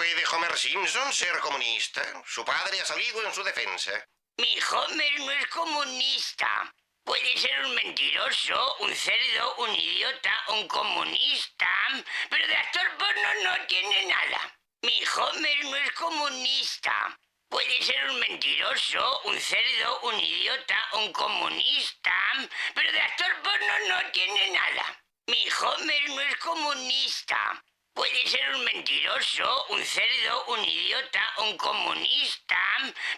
¿Puede Homer Simpson ser comunista? Su padre ha salido en su defensa. Mi Homer no es comunista. Puede ser un mentiroso, un cerdo, un idiota, un comunista, pero de actor porno no tiene nada. Mi Homer no es comunista. Puede ser un mentiroso, un cerdo, un idiota, un comunista, pero de actor porno no tiene nada. Mi Homer no es comunista. Puede ser un mentiroso, un cerdo, un idiota, un comunista,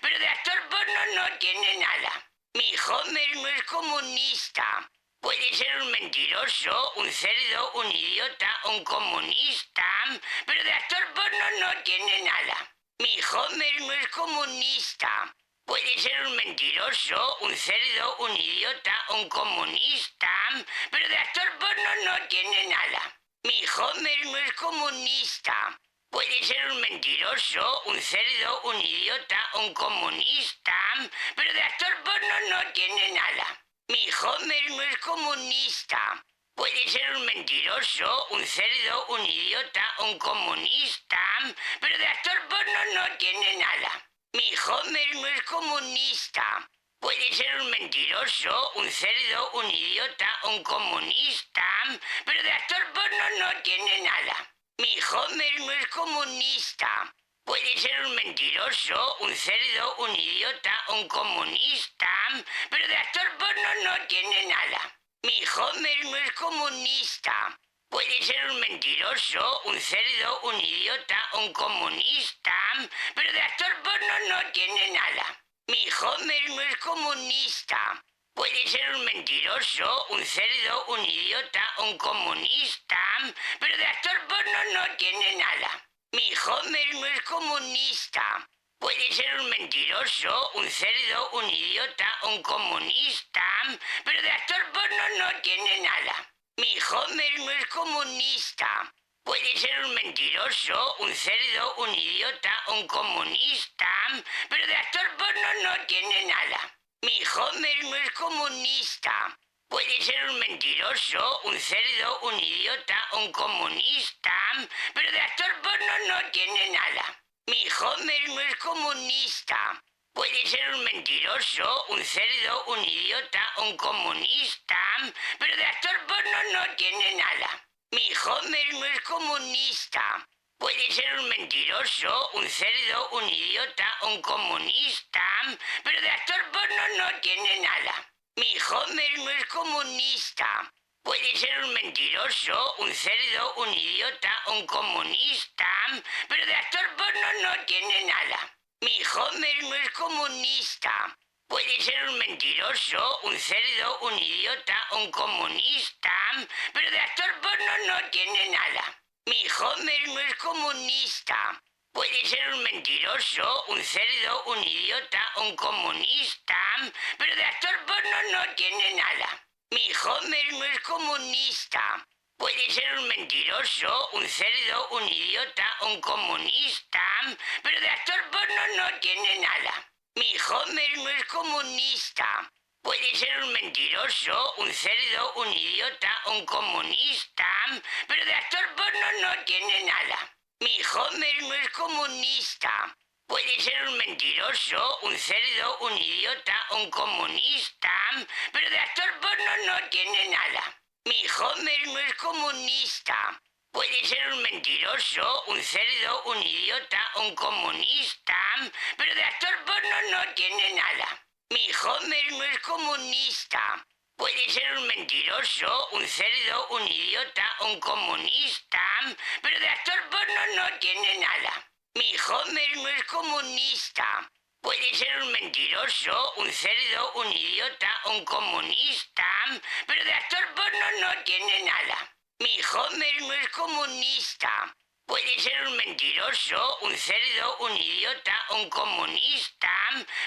pero de actor porno no tiene nada. Mi Homer no es comunista. Puede ser un mentiroso, un cerdo, un idiota, un comunista, pero de actor porno no tiene nada. Mi Homer no es comunista. Puede ser un mentiroso, un cerdo, un idiota, un comunista, pero de actor porno no tiene nada. Mi Homer no es comunista. Puede ser un mentiroso, un cerdo, un idiota, un comunista, pero de actor porno no tiene nada. Mi Homer no es comunista. Puede ser un mentiroso, un cerdo, un idiota, un comunista, pero de actor porno no tiene nada. Mi Homer no es comunista. Puede ser un mentiroso, un cerdo, un idiota, un comunista, pero de actor porno no tiene nada. Mi Homer no es comunista. Puede ser un mentiroso, un cerdo, un idiota, un comunista, pero de actor porno no tiene nada. Mi Homer no es comunista. Puede ser un mentiroso, un cerdo, un idiota, un comunista, pero de actor porno no tiene nada. Mi Homer no es comunista. Puede ser un mentiroso, un cerdo, un idiota, un comunista, pero de actor porno no tiene nada. Mi Homer no es comunista. Puede ser un mentiroso, un cerdo, un idiota, un comunista, pero de actor porno no tiene nada. Mi Homer no es comunista. Puede ser un mentiroso, un cerdo, un idiota, un comunista, pero de actor porno no tiene nada. Mi Homer no es comunista. Puede ser un mentiroso, un cerdo, un idiota, un comunista, pero de actor porno no tiene nada. Mi Homer no es comunista. Puede ser un mentiroso, un cerdo, un idiota, un comunista, pero de actor porno no tiene nada. Mi Homer no es comunista. Puede ser un mentiroso, un cerdo, un idiota, un comunista, pero de actor porno no tiene nada. Mi Homer no es comunista. Puede ser un mentiroso, un cerdo, un idiota, un comunista, pero de actor porno no tiene nada. Mi Homer no es comunista. Puede ser un mentiroso, un cerdo, un idiota, un comunista, pero de actor porno no tiene nada. Mi Homer no es comunista. Puede ser un mentiroso, un cerdo, un idiota, un comunista, pero de actor porno no tiene nada. Mi Homer no es comunista. Puede ser un mentiroso, un cerdo, un idiota, un comunista, pero de actor porno no tiene nada. Mi Homer no es comunista. Puede ser un mentiroso, un cerdo, un idiota, un comunista, pero de actor porno no tiene nada. Mi Homer no es comunista. Puede ser un mentiroso, un cerdo, un idiota, un comunista, pero de actor porno no tiene nada. Mi Homer no es comunista. Puede ser un mentiroso, un cerdo, un idiota, un comunista, pero de actor porno no tiene nada. Mi Homer no es comunista. Puede ser un mentiroso, un cerdo, un idiota, un comunista, pero de actor porno no tiene nada. Mi Homer no es comunista. Puede ser un mentiroso, un cerdo, un idiota, un comunista, pero de actor porno no tiene nada. Mi Homer no es comunista. Puede ser un mentiroso, un cerdo, un idiota, un comunista,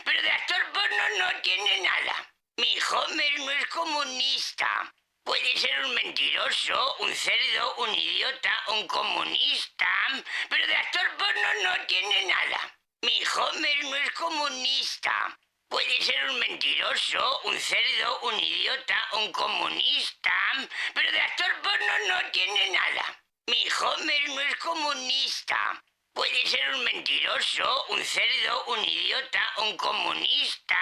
pero de actor porno no tiene nada. Mi Homer no es comunista. Puede ser un mentiroso, un cerdo, un idiota, un comunista, pero de actor porno no tiene nada. Mi Homer no es comunista. Puede ser un mentiroso, un cerdo, un idiota, un comunista, pero de actor porno no tiene nada. Mi Homer no es comunista. Puede ser un mentiroso, un cerdo, un idiota, un comunista,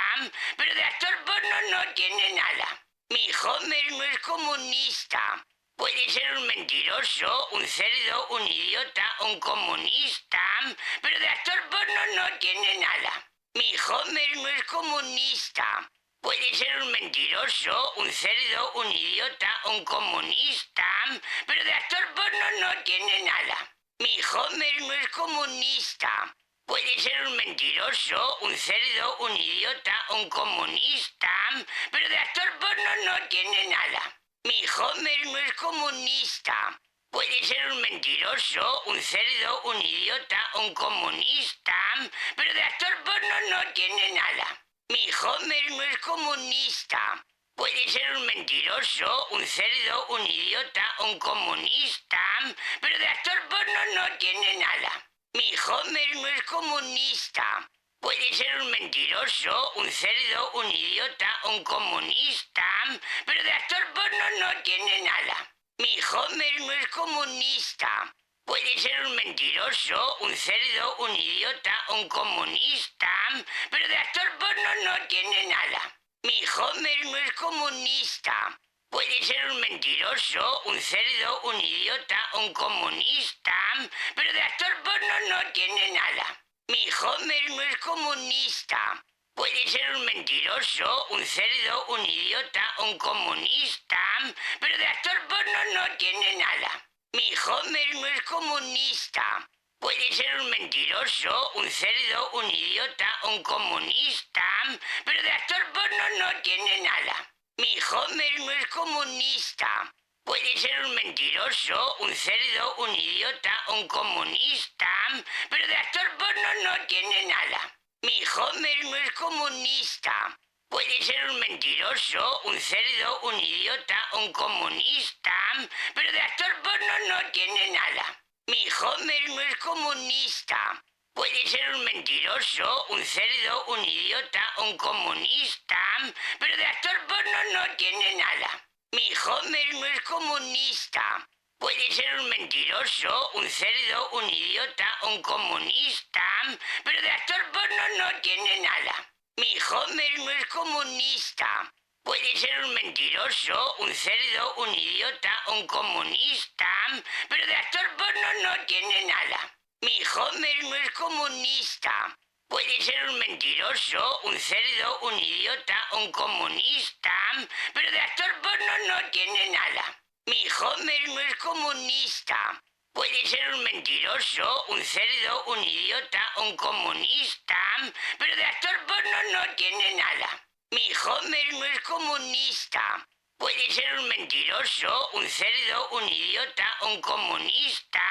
pero de actor porno no tiene nada. Mi Homer no es comunista. Puede ser un mentiroso, un cerdo, un idiota, un comunista, pero de actor porno no tiene nada. Mi Homer no es comunista. Puede ser un mentiroso, un cerdo, un idiota, un comunista, pero de actor porno no tiene nada. Mi Homer no es comunista. Puede ser un mentiroso, un cerdo, un idiota, un comunista, pero de actor porno no tiene nada. Mi Homer no es comunista. Puede ser un mentiroso, un cerdo, un idiota, un comunista, pero de actor porno no tiene nada. Mi Homer no es comunista. Puede ser un mentiroso, un cerdo, un idiota, un comunista, pero de actor porno no tiene nada. Mi Homer no es comunista. Puede ser un mentiroso, un cerdo, un idiota, un comunista, pero de actor porno no tiene nada. Mi Homer no es comunista. Puede ser un mentiroso, un cerdo, un idiota, un comunista, pero de actor porno no tiene nada. Mi Homer no es comunista. Puede ser un mentiroso, un cerdo, un idiota, un comunista, pero de actor porno no tiene nada. Mi Homer no es comunista. Puede ser un mentiroso, un cerdo, un idiota, un comunista, pero de actor porno no tiene nada. Mi Homer no es comunista. Puede ser un mentiroso, un cerdo, un idiota, un comunista, pero de actor porno no tiene nada. Mi Homer no es comunista. Puede ser un mentiroso, un cerdo, un idiota, un comunista, pero de actor porno no tiene nada. Mi Homer no es comunista. Puede ser un mentiroso, un cerdo, un idiota, un comunista, pero de actor porno no tiene nada. Mi Homer no es comunista. Puede ser un mentiroso, un cerdo, un idiota, un comunista, pero de actor porno no tiene nada. Mi Homer no es comunista. Puede ser un mentiroso, un cerdo, un idiota, un comunista, pero de actor porno no tiene nada. Mi Homer no es comunista. Puede ser un mentiroso, un cerdo, un idiota, un comunista, pero de actor porno no tiene nada. Mi Homer no es comunista. Puede ser un mentiroso, un cerdo, un idiota, un comunista, pero de actor porno no tiene nada. Mi Homer no es comunista. Puede ser un mentiroso, un cerdo, un idiota, un comunista, pero de actor porno no tiene nada. Mi Homer no es comunista. Puede ser un mentiroso, un cerdo, un idiota, un comunista,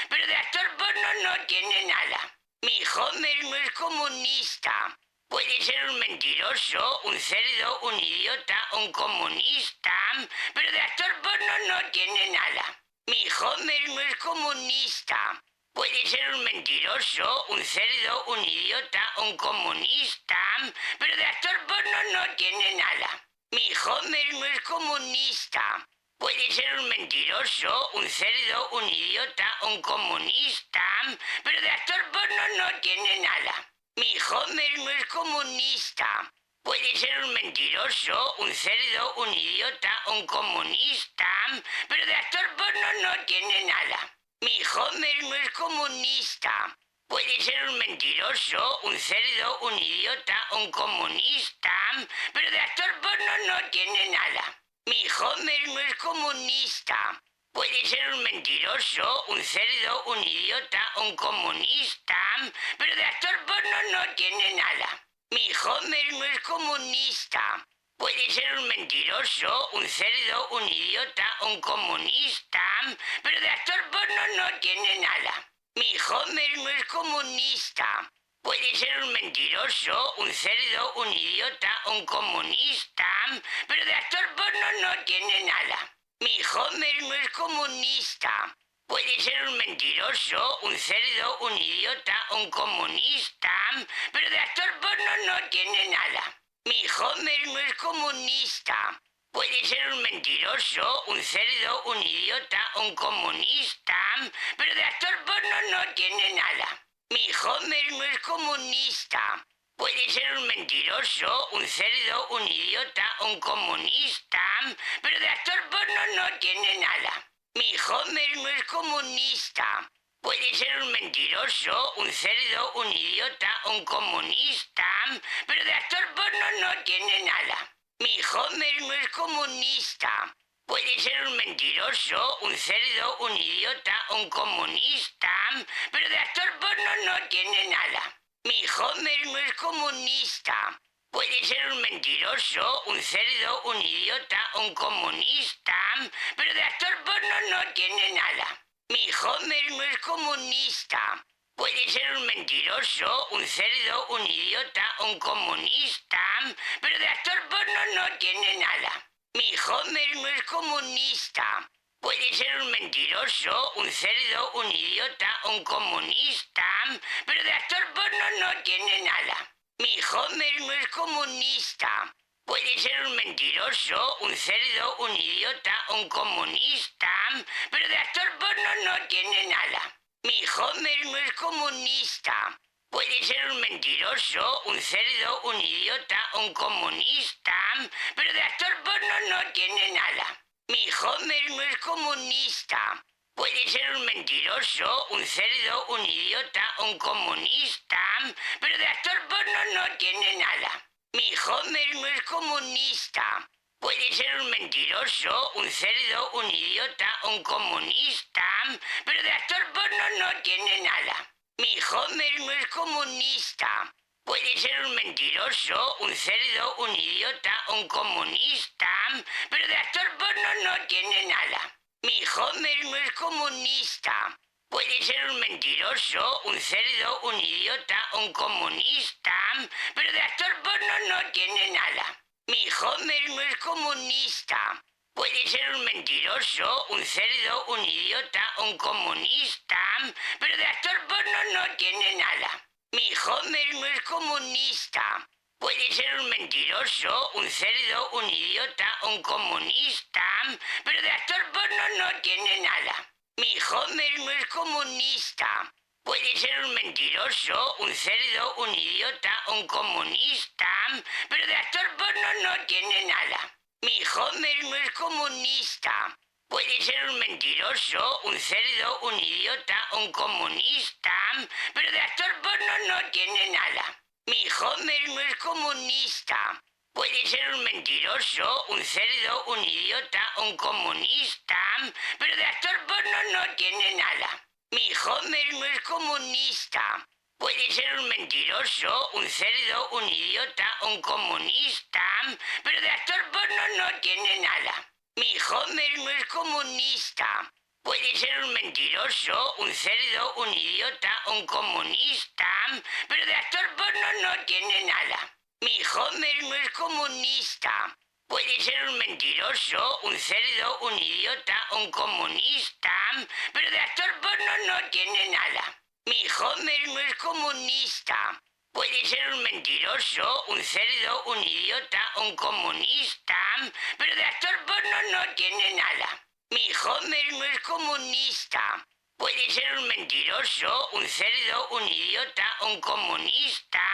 pero de actor porno no tiene nada. Mi Homer no es comunista. Puede ser un mentiroso, un cerdo, un idiota, un comunista, pero de actor porno no tiene nada. Mi Homer no es comunista. Puede ser un mentiroso, un cerdo, un idiota, un comunista, pero de actor porno no tiene nada. Mi Homer no es comunista. Puede ser un mentiroso, un cerdo, un idiota, un comunista, pero de actor porno no tiene nada. Mi Homer no es comunista. Puede ser un mentiroso, un cerdo, un idiota, un comunista, pero de actor porno no tiene nada. Mi Homer no es comunista. Puede ser un mentiroso, un cerdo, un idiota, un comunista, pero de actor porno no tiene nada. Mi Homer no es comunista. Puede ser un mentiroso, un cerdo, un idiota, un comunista, pero de actor porno no tiene nada. Mi Homer no es comunista. Puede ser un mentiroso, un cerdo, un idiota, un comunista, pero de actor porno no tiene nada. Mi Homer no es comunista. Puede ser un mentiroso, un cerdo, un idiota, un comunista, pero de actor porno no tiene nada. Mi Homer no es comunista. Puede ser un mentiroso, un cerdo, un idiota, un comunista, pero de actor porno no tiene nada. Mi Homer no es comunista. Puede ser un mentiroso, un cerdo, un idiota, un comunista, pero de actor porno no tiene nada. Mi Homer no es comunista. Puede ser un mentiroso, un cerdo, un idiota, un comunista, pero de actor porno no tiene nada. Mi Homer no es comunista. Puede ser un mentiroso, un cerdo, un idiota, un comunista, pero de actor porno no tiene nada. Mi Homer no es comunista. Puede ser un mentiroso, un cerdo, un idiota, un comunista, pero de actor porno no tiene nada. Mi Homer no es comunista. Puede ser un mentiroso, un cerdo, un idiota, un comunista, pero de actor porno no tiene nada. Mi Homer no es comunista. Puede ser un mentiroso, un cerdo, un idiota, un comunista, pero de actor porno no tiene nada. Mi Homer no es comunista. Puede ser un mentiroso, un cerdo, un idiota, un comunista, pero de actor porno no tiene nada. Mi Homer no es comunista. Puede ser un mentiroso, un cerdo, un idiota, un comunista, pero de actor porno no tiene nada. Mi Homer no es comunista. Puede ser un mentiroso, un cerdo, un idiota, un comunista, pero de actor porno no tiene nada. Mi Homer no es comunista. Puede ser un mentiroso, un cerdo, un idiota, un comunista, pero de actor porno no tiene nada. Mi Homer no es comunista. Puede ser un mentiroso, un cerdo, un idiota, un comunista, pero de actor porno no tiene nada. Mi Homer no es comunista. Puede ser un mentiroso, un cerdo, un idiota, un comunista, pero de actor porno no tiene nada. Mi Homer no es comunista. Puede ser un mentiroso, un cerdo, un idiota, un comunista, pero de actor porno no tiene nada. Mi Homer no es comunista. Puede ser un mentiroso, un cerdo, un idiota, un comunista, pero de actor porno no tiene nada. Mi Homer no es comunista. Puede ser un mentiroso, un cerdo, un idiota, un comunista, pero de actor porno no tiene nada. Mi Homer no es comunista. Puede ser un mentiroso, un cerdo, un idiota, un comunista, pero de actor porno no tiene nada. Mi Homer no es comunista. Puede ser un mentiroso, un cerdo, un idiota, un comunista, pero de actor porno no tiene nada. Mi Homer no es comunista. Puede ser un mentiroso, un cerdo, un idiota, un comunista, pero de actor porno no tiene nada. Mi Homer no es comunista. Puede ser un mentiroso, un cerdo, un idiota, un comunista, pero de actor porno no tiene nada. Mi Homer no es comunista. Puede ser un mentiroso, un cerdo, un idiota, un comunista, pero de actor porno no tiene nada. Mi Homer no es comunista. Puede ser un mentiroso, un cerdo, un idiota, un comunista, pero de actor porno no tiene nada. Mi Homer no es comunista. Puede ser un mentiroso, un cerdo, un idiota, un comunista, pero de actor porno no tiene nada. Mi Homer no es comunista. Puede ser un mentiroso, un cerdo, un idiota, un comunista,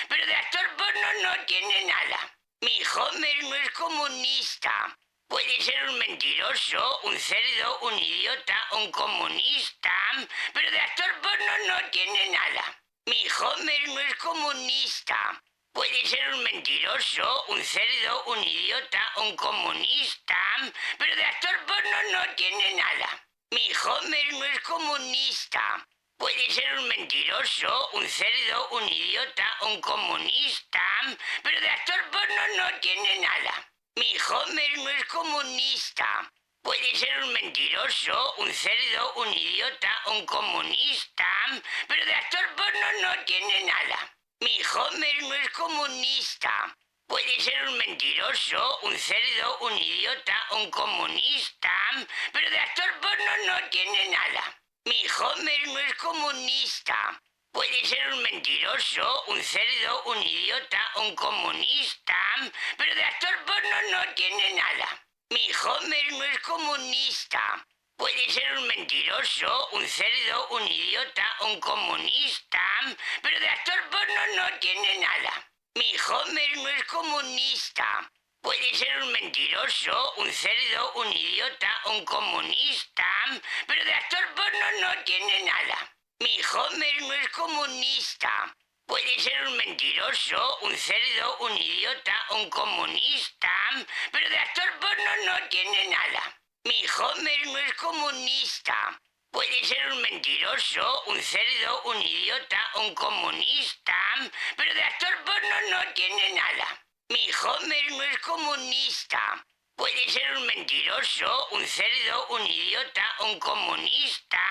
pero de actor porno no tiene nada. Mi Homer no es comunista. Puede ser un mentiroso, un cerdo, un idiota, un comunista, pero de actor porno no tiene nada. Mi Homer no es comunista. Puede ser un mentiroso, un cerdo, un idiota, un comunista, pero de actor porno no tiene nada. Mi Homer no es comunista. Puede ser un mentiroso, un cerdo, un idiota, un comunista, pero de actor porno no tiene nada. Mi Homer no es comunista. Puede ser un mentiroso, un cerdo, un idiota, un comunista, pero de actor porno no tiene nada. Mi Homer no es comunista. Puede ser un mentiroso, un cerdo, un idiota, un comunista, pero de actor porno no tiene nada. Mi Homer no es comunista. Puede ser un mentiroso, un cerdo, un idiota, un comunista, pero de actor porno no tiene nada. Mi Homer no es comunista. Puede ser un mentiroso, un cerdo, un idiota, un comunista, pero de actor porno no tiene nada. Mi Homer no es comunista. Puede ser un mentiroso, un cerdo, un idiota, un comunista, pero de actor porno no tiene nada. Mi Homer no es comunista. Puede ser un mentiroso, un cerdo, un idiota, un comunista, pero de actor porno no tiene nada. Mi Homer no es comunista. Puede ser un mentiroso, un cerdo, un idiota, un comunista, pero de actor porno no tiene nada. Mi Homer no es comunista. Puede ser un mentiroso, un cerdo, un idiota, un comunista,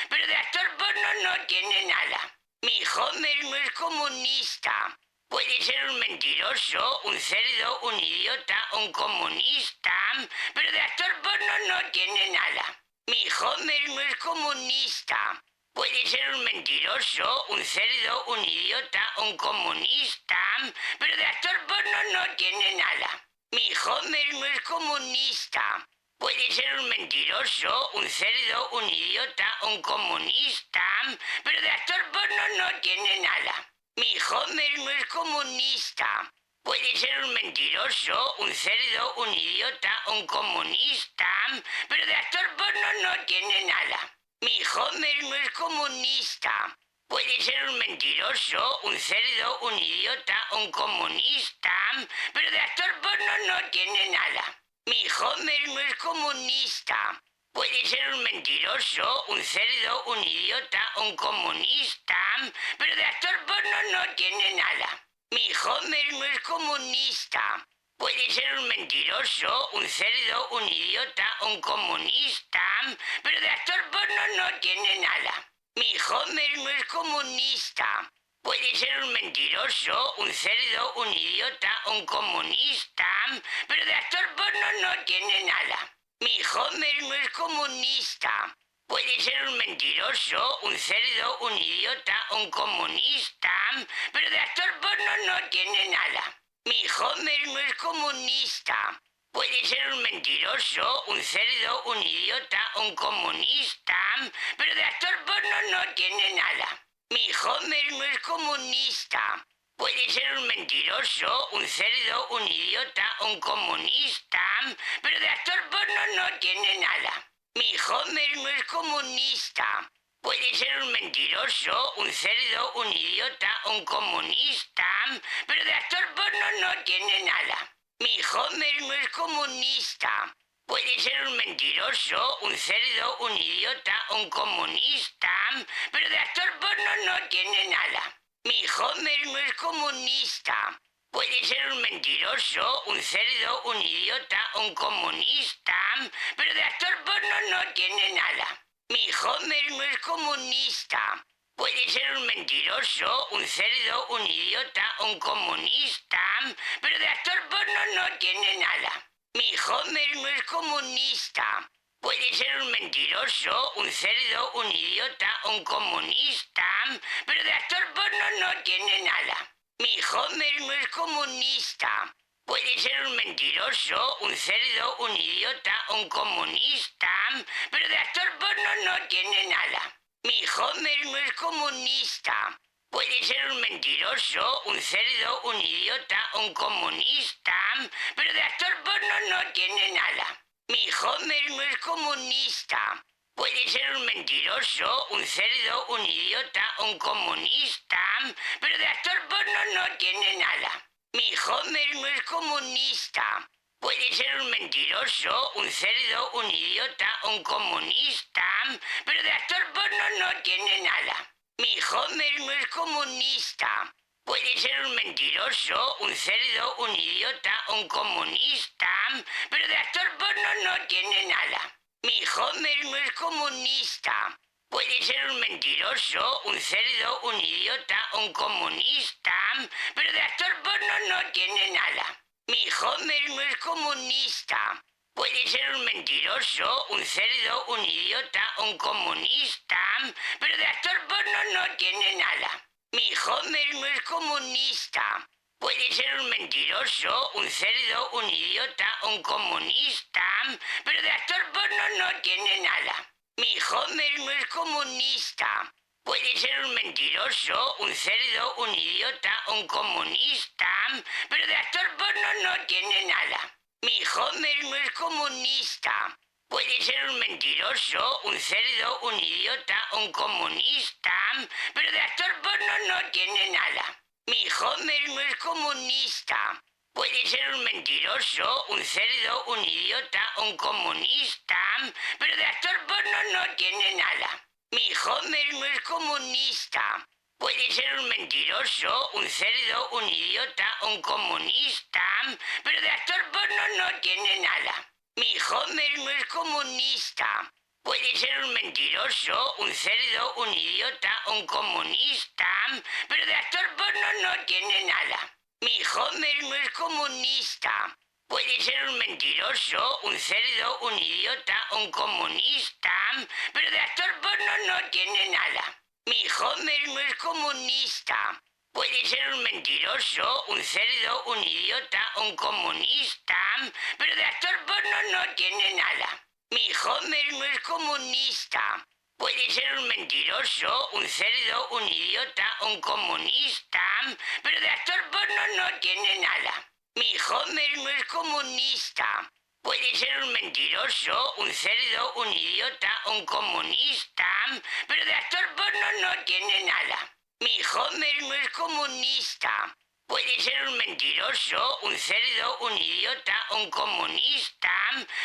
pero de actor porno no tiene nada. Mi Homer no es comunista. Puede ser un mentiroso, un cerdo, un idiota, un comunista, pero de actor porno no tiene nada. Mi Homer no es comunista. Puede ser un mentiroso, un cerdo, un idiota, un comunista, pero de actor porno no tiene nada. Mi Homer no es comunista. Puede ser un mentiroso, un cerdo, un idiota, un comunista, pero de actor porno no tiene nada. Mi Homer no es comunista. Puede ser un mentiroso, un cerdo, un idiota, un comunista, pero de actor porno no tiene nada. Mi Homer no es comunista. Puede ser un mentiroso, un cerdo, un idiota, un comunista, pero de actor porno no tiene nada. Mi Homer no es comunista. Puede ser un mentiroso, un cerdo, un idiota, un comunista, pero de actor porno no tiene nada. Mi Homer no es comunista. Puede ser un mentiroso, un cerdo, un idiota, un comunista, pero de actor porno no tiene nada. Mi Homer no es comunista. Puede ser un mentiroso, un cerdo, un idiota, un comunista, pero de actor porno no tiene nada. Mi Homer no es comunista. Puede ser un mentiroso, un cerdo, un idiota, un comunista, pero de actor porno no tiene nada. Mi Homer no es comunista. Puede ser un mentiroso, un cerdo, un idiota, un comunista, pero de actor porno no tiene nada. Mi Homer no es comunista. Puede ser un mentiroso, un cerdo, un idiota, un comunista, pero de actor porno no tiene nada. Mi Homer no es comunista. Puede ser un mentiroso, un cerdo, un idiota, un comunista, pero de actor porno no tiene nada. Mi Homer no es comunista. Puede ser un mentiroso, un cerdo, un idiota, un comunista, pero de actor porno no tiene nada. Mi Homer no es comunista. Puede ser un mentiroso, un cerdo, un idiota, un comunista, pero de actor porno no tiene nada. Mi Homer no es comunista. Puede ser un mentiroso, un cerdo, un idiota, un comunista, pero de actor porno no tiene nada. Mi Homer no es comunista. Puede ser un mentiroso, un cerdo, un idiota, un comunista, pero de actor porno no tiene nada. Mi Homer no es comunista. Puede ser un mentiroso, un cerdo, un idiota, un comunista, pero de actor porno no tiene nada. Mi Homer no es comunista. Puede ser un mentiroso, un cerdo, un idiota, un comunista, pero de actor porno no tiene nada. Mi Homer no es comunista. Puede ser un mentiroso, un cerdo, un idiota, un comunista, pero de actor porno no tiene nada. Mi Homer no es comunista. Puede ser un mentiroso, un cerdo, un idiota, un comunista, pero de actor porno no tiene nada. Mi Homer no es comunista. Puede ser un mentiroso, un cerdo, un idiota, un comunista, pero de actor porno no tiene nada. Mi Homer no es comunista. Puede ser un mentiroso, un cerdo, un idiota, un comunista, pero de actor porno no tiene nada. Mi Homer no es comunista. Puede ser un mentiroso, un cerdo, un idiota, un comunista, pero de actor porno no tiene nada. Mi Homer no es comunista. Puede ser un mentiroso, un cerdo, un idiota, un comunista, pero de actor porno no tiene nada. Mi Homer no es comunista. Puede ser un mentiroso, un cerdo, un idiota, un comunista, pero de actor porno no tiene nada. Mi Homer no es comunista. Puede ser un mentiroso, un cerdo, un idiota, un comunista, pero de actor porno no tiene nada. Mi Homer no es comunista. Puede ser un mentiroso, un cerdo, un idiota, un comunista, pero de actor porno no tiene nada. Mi Homer no es comunista. Puede ser un mentiroso, un cerdo, un idiota, un comunista, pero de actor porno no tiene nada. Mi Homer no es comunista. Puede ser un mentiroso, un cerdo, un idiota, un comunista, pero de actor porno no tiene nada. Mi Homer no es comunista. Puede ser un mentiroso, un cerdo, un idiota, un comunista, pero de actor porno no tiene nada. Mi Homer no es comunista. Puede ser un mentiroso, un cerdo, un idiota, un comunista, pero de actor porno no tiene nada. Mi Homer no es comunista. Puede ser un mentiroso, un cerdo, un idiota, un comunista, pero de actor porno no tiene nada. Mi Homer no es comunista. Puede ser un mentiroso, un cerdo, un idiota, un comunista, pero de actor porno no tiene nada. Mi Homer no es comunista. Puede ser un mentiroso, un cerdo, un idiota, un comunista,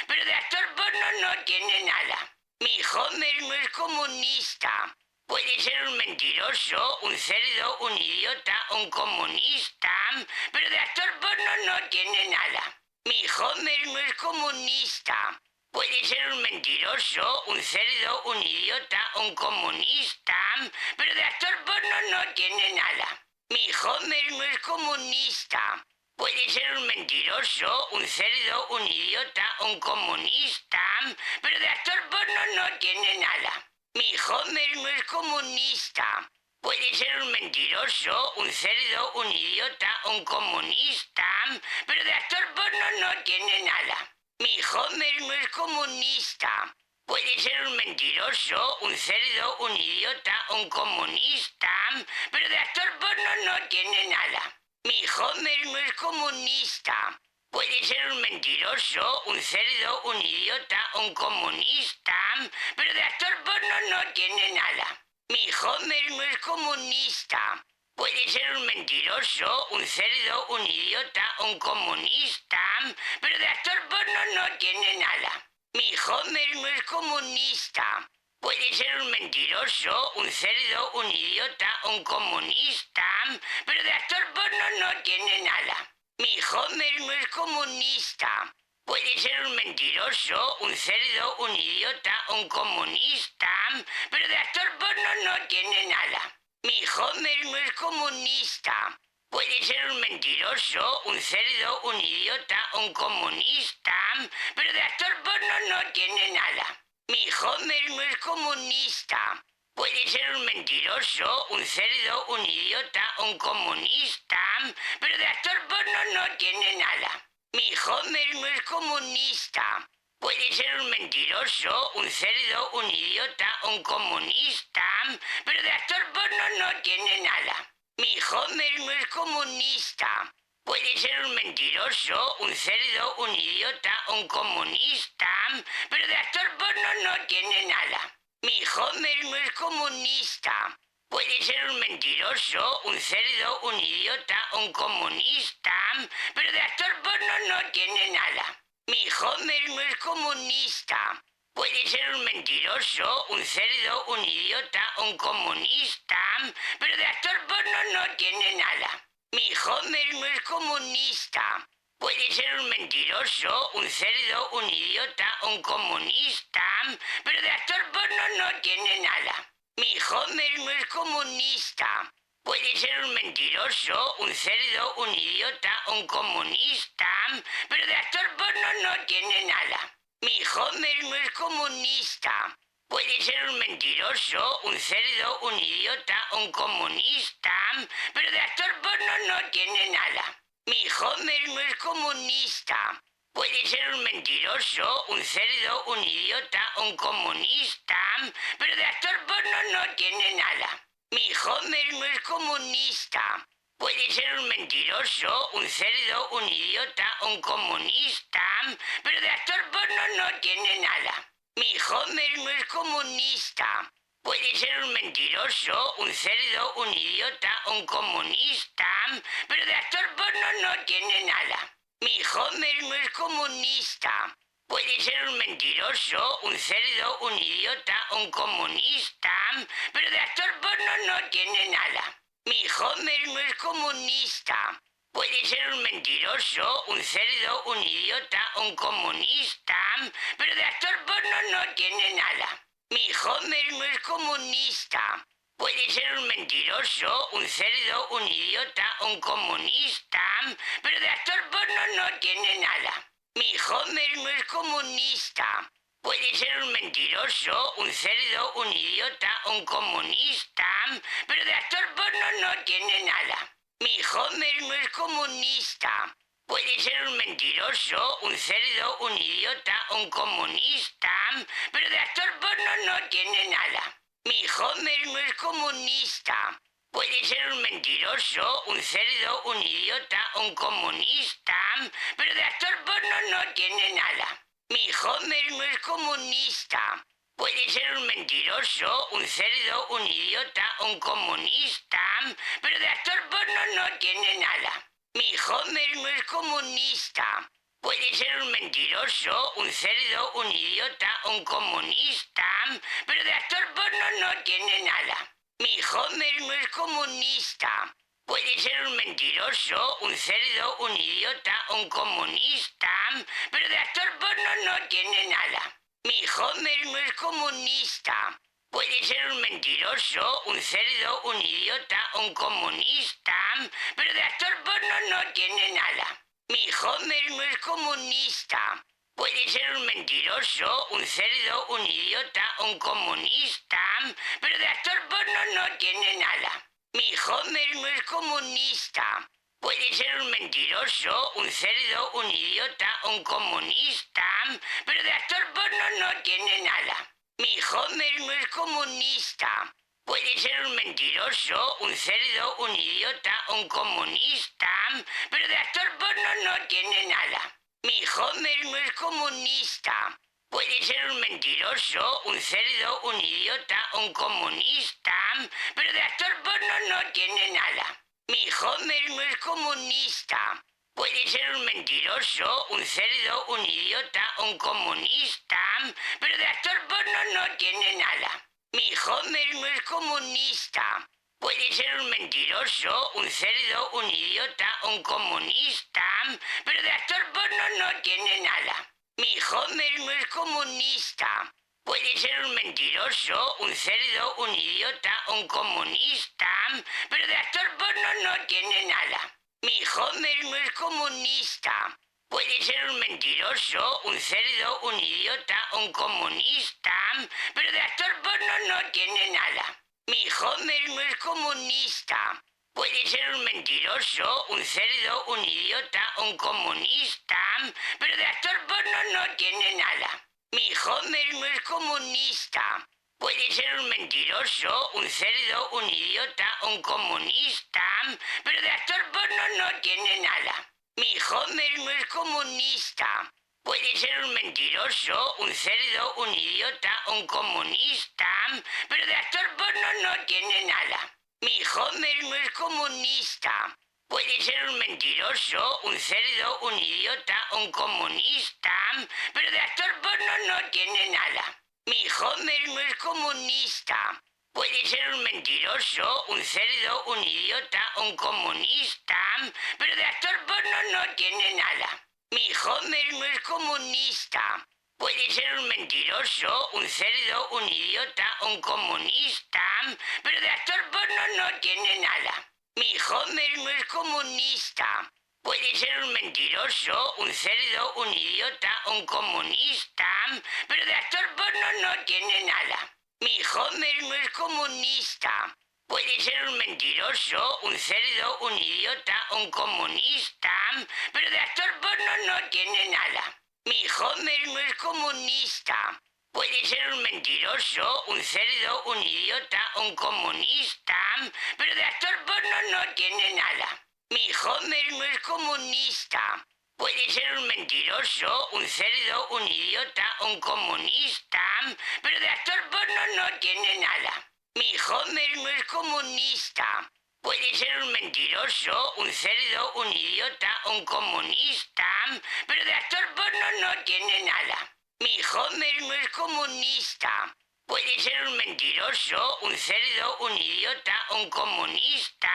pero de actor porno no tiene nada. Mi Homer no es comunista. Puede ser un mentiroso, un cerdo, un idiota, un comunista, pero de actor porno no tiene nada. Mi Homer no es comunista. Puede ser un mentiroso, un cerdo, un idiota, un comunista, pero de actor porno no tiene nada. Mi Homer no es comunista. Puede ser un mentiroso, un cerdo, un idiota, un comunista, pero de actor porno no tiene nada. Mi Homer no es comunista. Puede ser un mentiroso, un cerdo, un idiota, un comunista, pero de actor porno no tiene nada. Mi Homer no es comunista. Puede ser un mentiroso, un cerdo, un idiota, un comunista, pero de actor porno no tiene nada. Mi Homer no es comunista. Puede ser un mentiroso, un cerdo, un idiota, un comunista, pero de actor porno no tiene nada. Mi Homer no es comunista. Puede ser un mentiroso, un cerdo, un idiota, un comunista, pero de actor porno no tiene nada. Mi Homer no es comunista. Puede ser un mentiroso, un cerdo, un idiota, un comunista, pero de actor porno no tiene nada. Mi Homer no es comunista. Puede ser un mentiroso, un cerdo, un idiota, un comunista, pero de actor porno no tiene nada. Mi Homer no es comunista. Puede ser un mentiroso, un cerdo, un idiota, un comunista, pero de actor porno no tiene nada. Mi Homer no es comunista. Puede ser un mentiroso, un cerdo, un idiota, un comunista, pero de actor porno no tiene nada. Mi Homer no es comunista. Puede ser un mentiroso, un cerdo, un idiota, un comunista, pero de actor porno no tiene nada. Mi Homer no es comunista. Puede ser un mentiroso, un cerdo, un idiota, un comunista, pero de actor porno no tiene nada. Mi Homer no es comunista. Puede ser un mentiroso, un cerdo, un idiota, un comunista, pero de actor porno no tiene nada. Mi Homer no es comunista. Puede ser un mentiroso, un cerdo, un idiota, un comunista, pero de actor porno no tiene nada. Mi Homer no es comunista. Puede ser un mentiroso, un cerdo, un idiota, un comunista, pero de actor porno no tiene nada. Mi Homer no es comunista. Puede ser un mentiroso, un cerdo, un idiota, un comunista, pero de actor porno no tiene nada. Mi Homer no es comunista. Puede ser un mentiroso, un cerdo, un idiota, un comunista, pero de actor porno no tiene nada. Mi Homer no es comunista. Puede ser un mentiroso, un cerdo, un idiota, un comunista, pero de actor porno no tiene nada. Mi Homer no es comunista. Puede ser un mentiroso, un cerdo, un idiota, un comunista, pero de actor porno no tiene nada. Mi Homer no es comunista. Puede ser un mentiroso, un cerdo, un idiota, un comunista, pero de actor porno no tiene nada. Mi Homer no es comunista. Puede ser un mentiroso, un cerdo, un idiota, un comunista, pero de actor porno no tiene nada. Mi Homer no es comunista. Puede ser un mentiroso, un cerdo, un idiota, un comunista, pero de actor porno no tiene nada. Mi Homer no es comunista. Puede ser un mentiroso, un cerdo, un idiota, un comunista, pero de actor porno no tiene nada. Mi Homer no es comunista. Puede ser un mentiroso, un cerdo, un idiota, un comunista, pero de actor porno no tiene nada. Mi Homer no es comunista. Puede ser un mentiroso, un cerdo, un idiota, un comunista, pero de actor porno no tiene nada. Mi Homer no es comunista. Puede ser un mentiroso, un cerdo, un idiota, un comunista, pero de actor porno no tiene nada. Mi Homer no es comunista. Puede ser un mentiroso, un cerdo, un idiota, un comunista, pero de actor porno no tiene nada. Mi Homer no es comunista. Puede ser un mentiroso, un cerdo, un idiota, un comunista, pero de actor porno no tiene nada. Mi Homer no es comunista. Puede ser un mentiroso, un cerdo, un idiota, un comunista, pero de actor porno no tiene nada. Mi Homer no es comunista. Puede ser un mentiroso, un cerdo, un idiota, un comunista, pero de actor porno no tiene nada. Mi Homer no es comunista. Puede ser un mentiroso, un cerdo, un idiota, un comunista, pero de actor porno no tiene nada. Mi Homer no es comunista. Puede ser un mentiroso, un cerdo, un idiota, un comunista, pero de actor porno no tiene nada. Mi Homer no es comunista. Puede ser un mentiroso, un cerdo, un idiota, un comunista, pero de actor porno no tiene nada. Mi Homer no es comunista. Puede ser un mentiroso, un cerdo, un idiota, un comunista, pero de actor porno no tiene nada. Mi Homer no es comunista. Puede ser un mentiroso, un cerdo, un idiota, un comunista, pero de actor porno no tiene nada. Mi Homer no es comunista. Puede ser un mentiroso, un cerdo, un idiota, un comunista, pero de actor porno no tiene nada. Mi Homer no es comunista. Puede ser un mentiroso, un cerdo, un idiota, un comunista, pero de actor porno no tiene nada. Mi Homer no es comunista. Puede ser un mentiroso, un cerdo, un idiota, un comunista, pero de actor porno no tiene nada. Mi Homer no es comunista. Puede ser un mentiroso, un cerdo, un idiota, un comunista, pero de actor porno no tiene nada. Mi Homer no es comunista. Puede ser un mentiroso, un cerdo, un idiota, un comunista, pero de actor porno no tiene nada. Mi Homer no es comunista. Puede ser un mentiroso, un cerdo, un idiota, un comunista, pero de actor porno no tiene nada. Mi Homer no es comunista. Puede ser un mentiroso, un cerdo, un idiota, un comunista, pero de actor porno no tiene nada. Mi Homer no es comunista. Puede ser un mentiroso, un cerdo, un idiota, un comunista, pero de actor porno no tiene nada. Mi Homer no es comunista. Puede ser un mentiroso, un cerdo, un idiota, un comunista, pero de actor porno no tiene nada. Mi Homer no es comunista. Puede ser un mentiroso, un cerdo, un idiota, un comunista, pero de actor porno no tiene nada. Mi Homer no es comunista. Puede ser un mentiroso, un cerdo, un idiota, un comunista, pero de actor porno no tiene nada. Mi Homer no es comunista. Puede ser un mentiroso, un cerdo, un idiota, un comunista, pero de actor porno no tiene nada. Mi Homer no es comunista. Puede ser un mentiroso, un cerdo, un idiota, un comunista, pero de actor porno no tiene nada. Mi Homer no es comunista. Puede ser un mentiroso, un cerdo, un idiota, un comunista, pero de actor porno no tiene nada. Mi Homer no es comunista. Puede ser un mentiroso, un cerdo, un idiota, un comunista,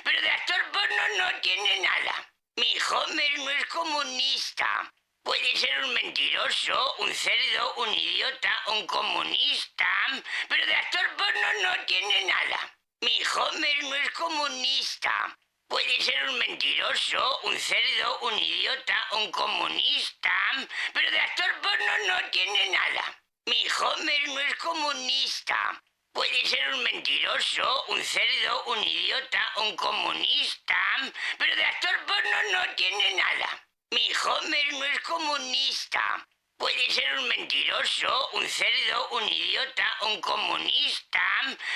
pero de actor porno no tiene nada. Mi Homer no es comunista. Puede ser un mentiroso, un cerdo, un idiota, un comunista, pero de actor porno no tiene nada. Mi Homer no es comunista. Puede ser un mentiroso, un cerdo, un idiota, un comunista, pero de actor porno no tiene nada. Mi Homer no es comunista. Puede ser un mentiroso, un cerdo, un idiota, un comunista, pero de actor porno no tiene nada. Mi Homer no es comunista. Puede ser un mentiroso, un cerdo, un idiota, un comunista,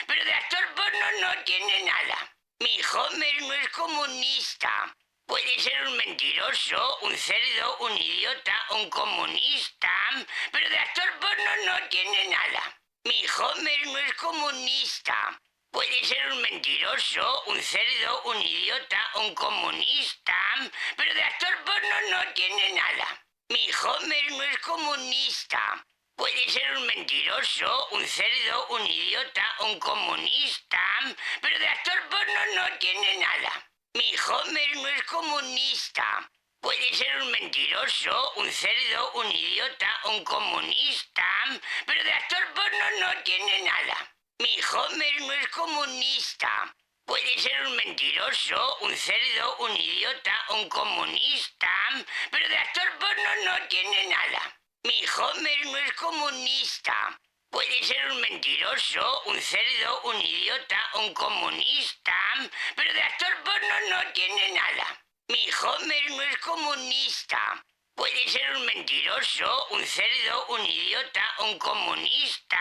pero de actor porno no tiene nada. Mi Homer no es comunista. Puede ser un mentiroso, un cerdo, un idiota, un comunista, pero de actor porno no tiene nada. Mi Homer no es comunista. Puede ser un mentiroso, un cerdo, un idiota, un comunista, pero de actor porno no tiene nada. Mi Homer no es comunista. Puede ser un mentiroso, un cerdo, un idiota, un comunista, pero de actor porno no tiene nada. Mi Homer no es comunista. Puede ser un mentiroso, un cerdo, un idiota, un comunista, pero de actor porno no tiene nada. Mi Homer no es comunista. Puede ser un mentiroso, un cerdo, un idiota, un comunista, pero de actor porno no tiene nada. Mi Homer no es comunista. Puede ser un mentiroso, un cerdo, un idiota, un comunista, pero de actor porno no tiene nada. Mi Homer no es comunista. Puede ser un mentiroso, un cerdo, un idiota, un comunista,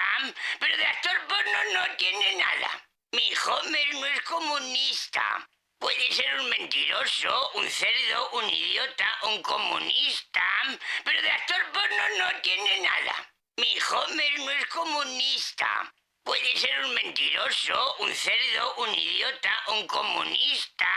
pero de actor porno no tiene nada. Mi Homer no es comunista. Puede ser un mentiroso, un cerdo, un idiota, un comunista, pero de actor porno no tiene nada. Mi Homer no es comunista. Puede ser un mentiroso, un cerdo, un idiota, un comunista,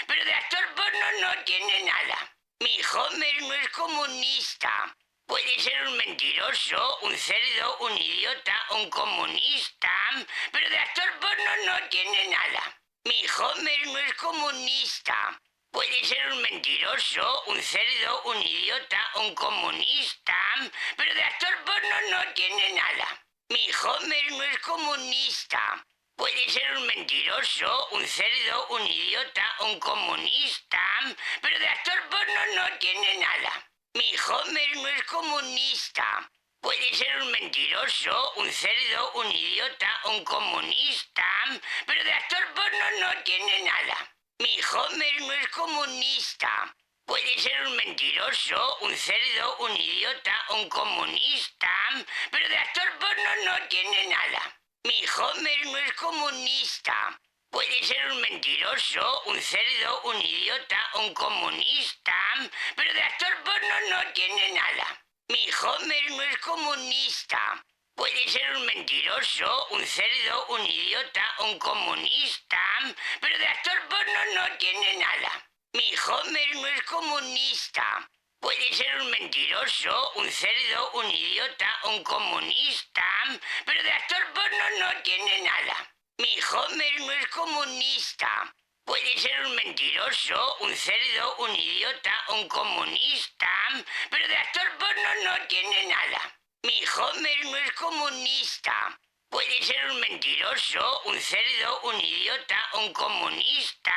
pero de actor porno no tiene nada. Mi Homer no es comunista. Puede ser un mentiroso, un cerdo, un idiota, un comunista, pero de actor porno no tiene nada. Mi Homer no es comunista. Puede ser un mentiroso, un cerdo, un idiota, un comunista, pero de actor porno no tiene nada. Mi Homer no es comunista. Puede ser un mentiroso, un cerdo, un idiota, un comunista, pero de actor porno no tiene nada. Mi Homer no es comunista. Puede ser un mentiroso, un cerdo, un idiota, un comunista, pero de actor porno no tiene nada. Mi Homer no es comunista. Puede ser un mentiroso, un cerdo, un idiota, un comunista, pero de actor porno no tiene nada. Mi Homer no es comunista. Puede ser un mentiroso, un cerdo, un idiota, un comunista, pero de actor porno no tiene nada. Mi Homer no es comunista. Puede ser un mentiroso, un cerdo, un idiota, un comunista, pero de actor porno no tiene nada. Mi Homer no es comunista. Puede ser un mentiroso, un cerdo, un idiota, un comunista, pero de actor porno no tiene nada. Mi Homer no es comunista. Puede ser un mentiroso, un cerdo, un idiota, un comunista, pero de actor porno no tiene nada. Mi Homer no es comunista. Puede ser un mentiroso, un cerdo, un idiota, un comunista,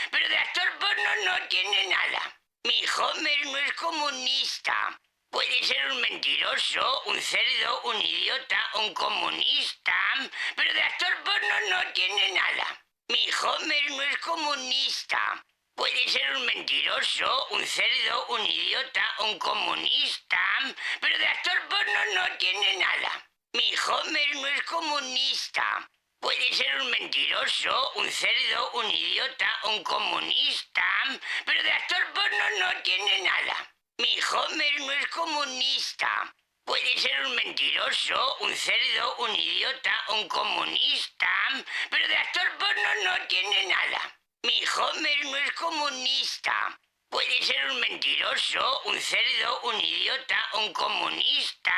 pero de actor porno no tiene nada. Mi Homer no es comunista. Puede ser un mentiroso, un cerdo, un idiota, un comunista, pero de actor porno no tiene nada. Mi Homer no es comunista. Puede ser un mentiroso, un cerdo, un idiota, un comunista, pero de actor porno no tiene nada. Mi Homer no es comunista. Puede ser un mentiroso, un cerdo, un idiota, un comunista, pero de actor porno no tiene nada. Mi Homer no es comunista. Puede ser un mentiroso, un cerdo, un idiota, un comunista, pero de actor porno no tiene nada. Mi Homer no es comunista. Puede ser un mentiroso, un cerdo, un idiota, un comunista,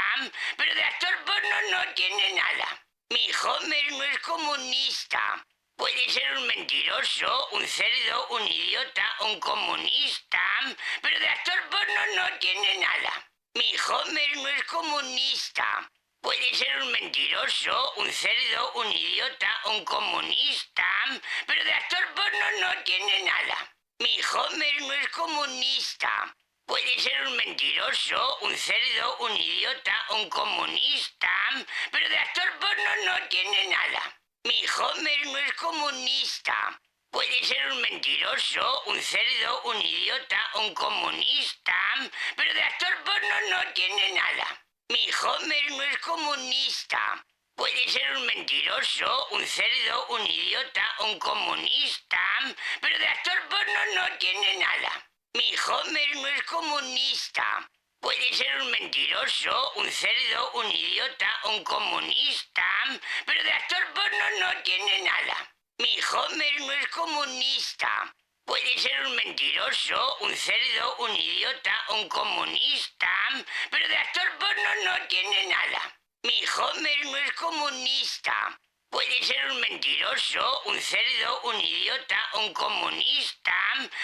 pero de actor porno no tiene nada. Mi Homer no es comunista. Puede ser un mentiroso, un cerdo, un idiota, un comunista, pero de actor porno no tiene nada. Mi Homer no es comunista. Puede ser un mentiroso, un cerdo, un idiota, un comunista, pero de actor porno no tiene nada. Mi Homer no es comunista. Puede ser un mentiroso, un cerdo, un idiota, un comunista, pero de actor porno no tiene nada. Mi Homer no es comunista. Puede ser un mentiroso, un cerdo, un idiota, un comunista, pero de actor porno no tiene nada. Mi Homer no es comunista. Puede ser un mentiroso, un cerdo, un idiota, un comunista, pero de actor porno no tiene nada. Mi Homer no es comunista. Puede ser un mentiroso, un cerdo, un idiota, un comunista, pero de actor porno no tiene nada. Mi Homer no es comunista. Puede ser un mentiroso, un cerdo, un idiota, un comunista, pero de actor porno no tiene nada. Mi Homer no es comunista. Puede ser un mentiroso, un cerdo, un idiota, un comunista,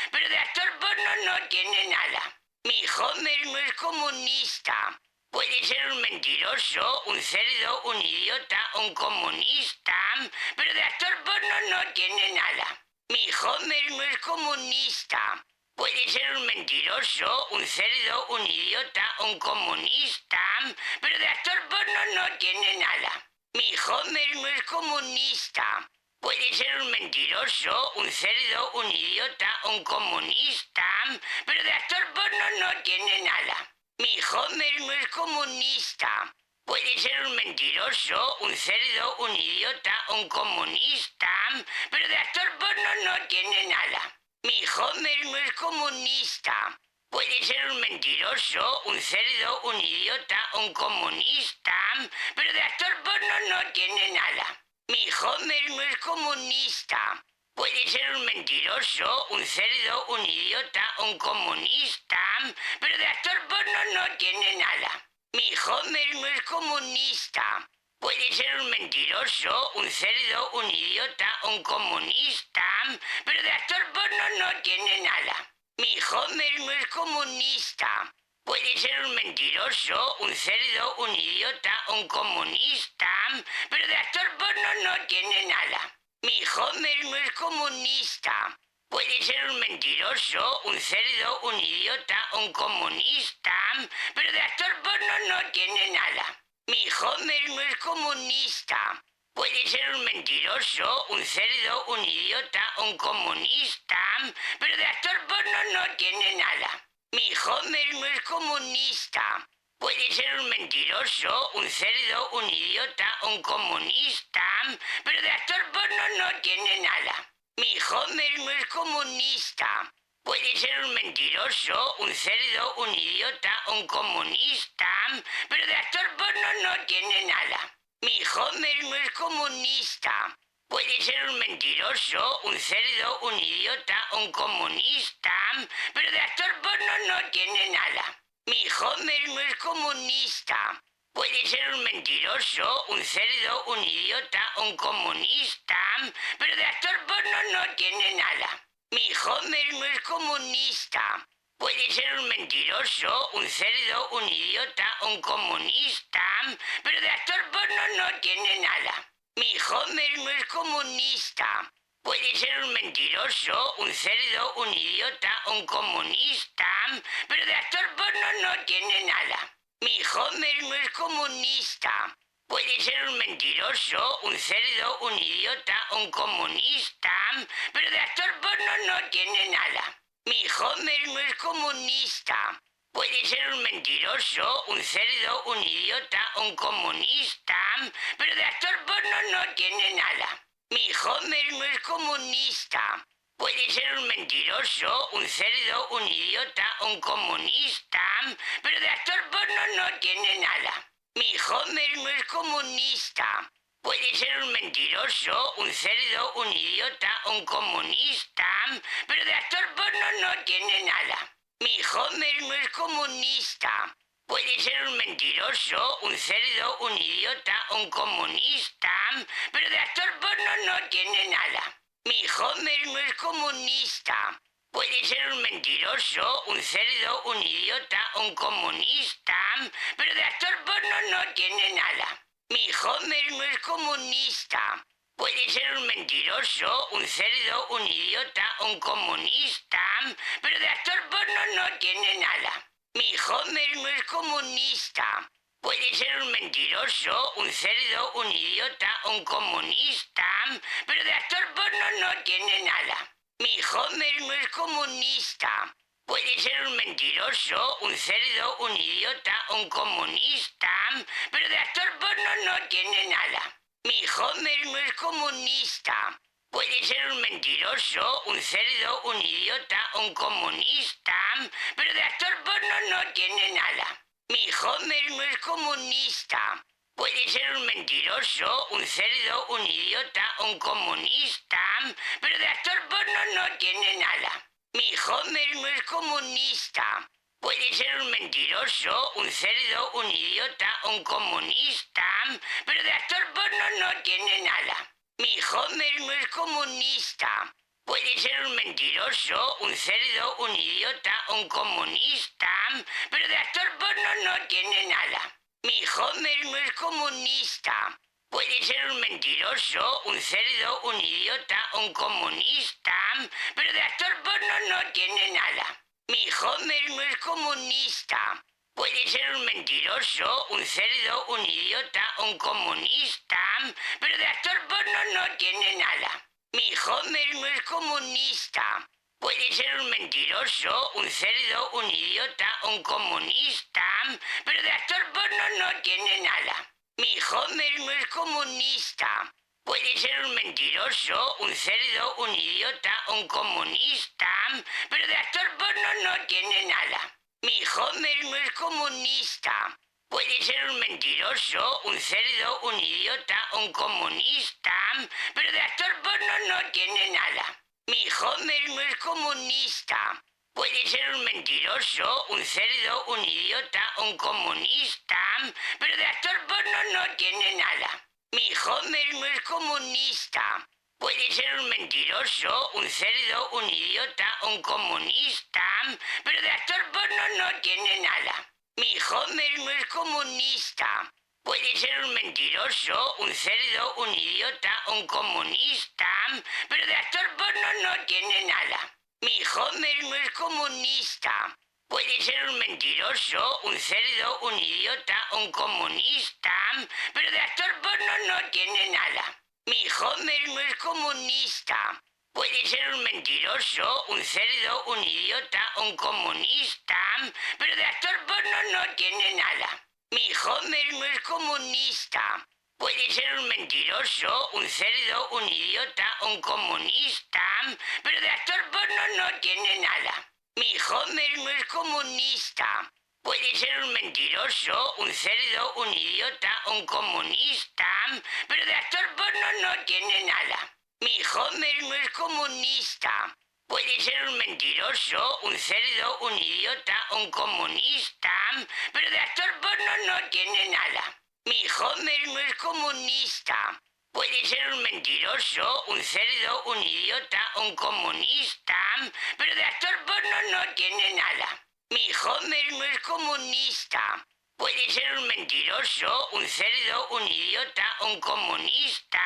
pero de actor porno no tiene nada. Mi Homer no es comunista. Puede ser un mentiroso, un cerdo, un idiota, un comunista, pero de actor porno no tiene nada. Mi Homer no es comunista. Puede ser un mentiroso, un cerdo, un idiota, un comunista, pero de actor porno no tiene nada. Mi Homer no es comunista. Puede ser un mentiroso, un cerdo, un idiota, un comunista, pero de actor porno no tiene nada. Mi Homer no es comunista. Puede ser un mentiroso, un cerdo, un idiota, un comunista, pero de actor porno no tiene nada. Mi Homer no es comunista. Puede ser un mentiroso, un cerdo, un idiota, un comunista, pero de actor porno no tiene nada. Mi Homer no es comunista. Puede ser un mentiroso, un cerdo, un idiota, un comunista, pero de actor porno no tiene nada. Mi Homer no es comunista. Puede ser un mentiroso, un cerdo, un idiota, un comunista, pero de actor porno no tiene nada. Mi Homer no es comunista. Puede ser un mentiroso, un cerdo, un idiota, un comunista, pero de actor porno no tiene nada. Mi Homer no es comunista. Puede ser un mentiroso, un cerdo, un idiota, un comunista, pero de actor porno no tiene nada. Mi Homer no es comunista. Puede ser un mentiroso, un cerdo, un idiota, un comunista, pero de actor porno no tiene nada. Mi Homer no es comunista. Puede ser un mentiroso, un cerdo, un idiota, un comunista, pero de actor porno no tiene nada. Mi Homer no es comunista. Puede ser un mentiroso, un cerdo, un idiota, un comunista, pero de actor porno no tiene nada. Mi Homer no es comunista. Puede ser un mentiroso, un cerdo, un idiota, un comunista, pero de actor porno no tiene nada. Mi Homer no es comunista. Puede ser un mentiroso, un cerdo, un idiota, un comunista, pero de actor porno no tiene nada. Mi Homer no es comunista. Puede ser un mentiroso, un cerdo, un idiota, un comunista, pero de actor porno no tiene nada. Mi Homer no es comunista. Puede ser un mentiroso, un cerdo, un idiota, un comunista, pero de actor porno no tiene nada. Mi Homer no es comunista. Puede ser un mentiroso, un cerdo, un idiota, un comunista, pero de actor porno no tiene nada. Mi Homer no es comunista. Puede ser un mentiroso, un cerdo, un idiota, un comunista, pero de actor porno no tiene nada. Mi Homer no es comunista. Puede ser un mentiroso, un cerdo, un idiota, un comunista, pero de actor porno no tiene nada. Mi Homer no es comunista. Puede ser un mentiroso, un cerdo, un idiota, un comunista, pero de actor porno no tiene nada. Mi Homer no es comunista. Puede ser un mentiroso, un cerdo, un idiota, un comunista, pero de actor porno no tiene nada. Mi Homer no es comunista. Puede ser un mentiroso, un cerdo, un idiota, un comunista, pero de actor porno no tiene nada. Mi Homer no es comunista. Puede ser un mentiroso, un cerdo, un idiota, un comunista, pero de actor porno no tiene nada. Mi Homer no es comunista. Puede ser un mentiroso, un cerdo, un idiota, un comunista, pero de actor porno no tiene nada. Mi Homer no es comunista. Puede ser un mentiroso, un cerdo, un idiota, un comunista, pero de actor porno no tiene nada. Mi Homer no es comunista. Puede ser un mentiroso, un cerdo, un idiota, un comunista, pero de actor porno no tiene nada. Mi Homer no es comunista. Puede ser un mentiroso, un cerdo, un idiota, un comunista, pero de actor porno no tiene nada. Mi Homer no es comunista. Puede ser un mentiroso, un cerdo, un idiota, un comunista, pero de actor porno no tiene nada. Mi Homer no es comunista. Puede ser un mentiroso, un cerdo, un idiota, un comunista, pero de actor porno no tiene nada. Mi Homer no es comunista. Puede ser un mentiroso, un cerdo, un idiota, un comunista, pero de actor porno no tiene nada. Mi Homer no es comunista. Puede ser un mentiroso, un cerdo, un idiota, un comunista, pero de actor porno no tiene nada. Mi Homer no es comunista. Puede ser un mentiroso, un cerdo, un idiota, un comunista, pero de actor porno no tiene nada. Mi Homer no es comunista. Puede ser un mentiroso, un cerdo, un idiota, un comunista, pero de actor porno no tiene nada. Mi Homer no es comunista. Puede ser un mentiroso, un cerdo, un idiota, un comunista, pero de actor porno no tiene nada. Mi Homer no es comunista. Puede ser un mentiroso, un cerdo, un idiota, un comunista, pero de actor porno no tiene nada. Mi Homer no es comunista. Puede ser un mentiroso, un cerdo, un idiota, un comunista, pero de actor porno no tiene nada. Mi Homer no es comunista. Puede ser un mentiroso, un cerdo, un idiota, un comunista, pero de actor porno no tiene nada. Mi Homer no es comunista. Puede ser un mentiroso, un cerdo, un idiota, un comunista, pero de actor porno no tiene nada. Mi Homer no es comunista. Puede ser un mentiroso, un cerdo, un idiota, un comunista, pero de actor porno no tiene nada. Mi Homer no es comunista. Puede ser un mentiroso, un cerdo, un idiota, un comunista, pero de actor porno no tiene nada. Mi Homer no es comunista. Puede ser un mentiroso, un cerdo, un idiota, un comunista, pero de actor porno no tiene nada. Mi Homer no es comunista. Puede ser un mentiroso. mentiroso, un cerdo, un idiota, un comunista, pero de actor porno no tiene nada. Mi Homer no es comunista. Puede ser un mentiroso, un cerdo, un idiota, un comunista, pero de actor porno no tiene nada. Mi Homer no es comunista. Puede ser un mentiroso, un cerdo, un idiota, un comunista,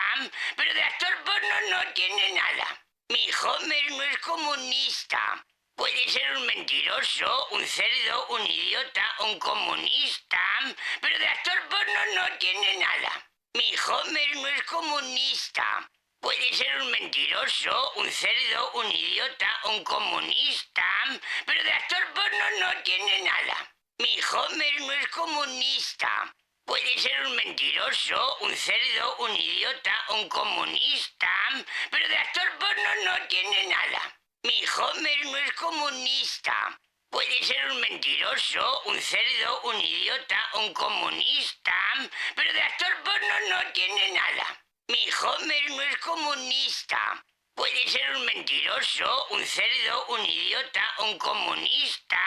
pero de actor porno no tiene nada. Mi Homer no es comunista. Puede ser un mentiroso, un cerdo, un idiota, un comunista, pero de actor porno no tiene nada. Mi Homer no es comunista. Puede ser un mentiroso, un cerdo, un idiota, un comunista, pero de actor porno no tiene nada. Mi Homer no es comunista. Puede ser un mentiroso, un cerdo, un idiota, un comunista, pero de actor porno no tiene nada. Mi Homer no es comunista. Puede ser un mentiroso, un cerdo, un idiota, un comunista, pero de actor porno no tiene nada. Mi Homer no es comunista. Puede ser un mentiroso, un cerdo, un idiota, un comunista,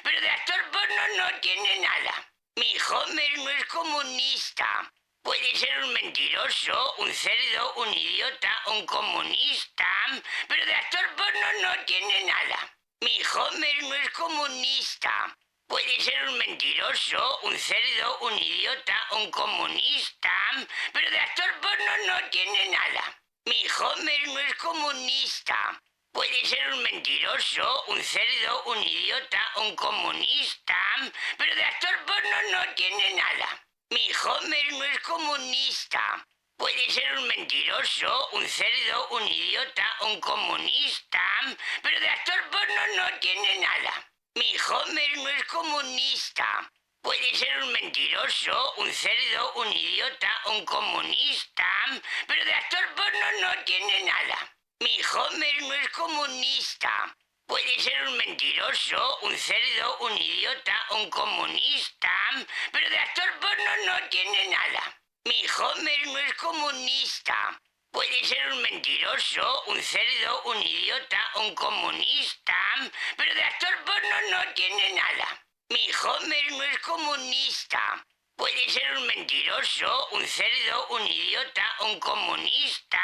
pero de actor porno no tiene nada. Mi Homer no es comunista. Puede ser un mentiroso, un cerdo, un idiota, un comunista, pero de actor porno no tiene nada. Mi Homer no es comunista. Puede ser un mentiroso, un cerdo, un idiota, un comunista, pero de actor porno no tiene nada. Mi Homer no es comunista. Puede ser un mentiroso, un cerdo, un idiota, un comunista, pero de actor porno no tiene nada. Mi Homer no es comunista. Puede ser un mentiroso, un cerdo, un idiota, un comunista, pero de actor porno no tiene nada. Mi Homer no es comunista. Puede ser un mentiroso, un cerdo, un idiota, un comunista, pero de actor porno no tiene nada. Mi Homer no es comunista. Puede ser un mentiroso, un cerdo, un idiota, un comunista, pero de actor porno no tiene nada. Mi Homer no es comunista. Puede ser un mentiroso, un cerdo, un idiota, un comunista, pero de actor porno no tiene nada. Mi Homer no es comunista. Puede ser un mentiroso, un cerdo, un idiota, un comunista,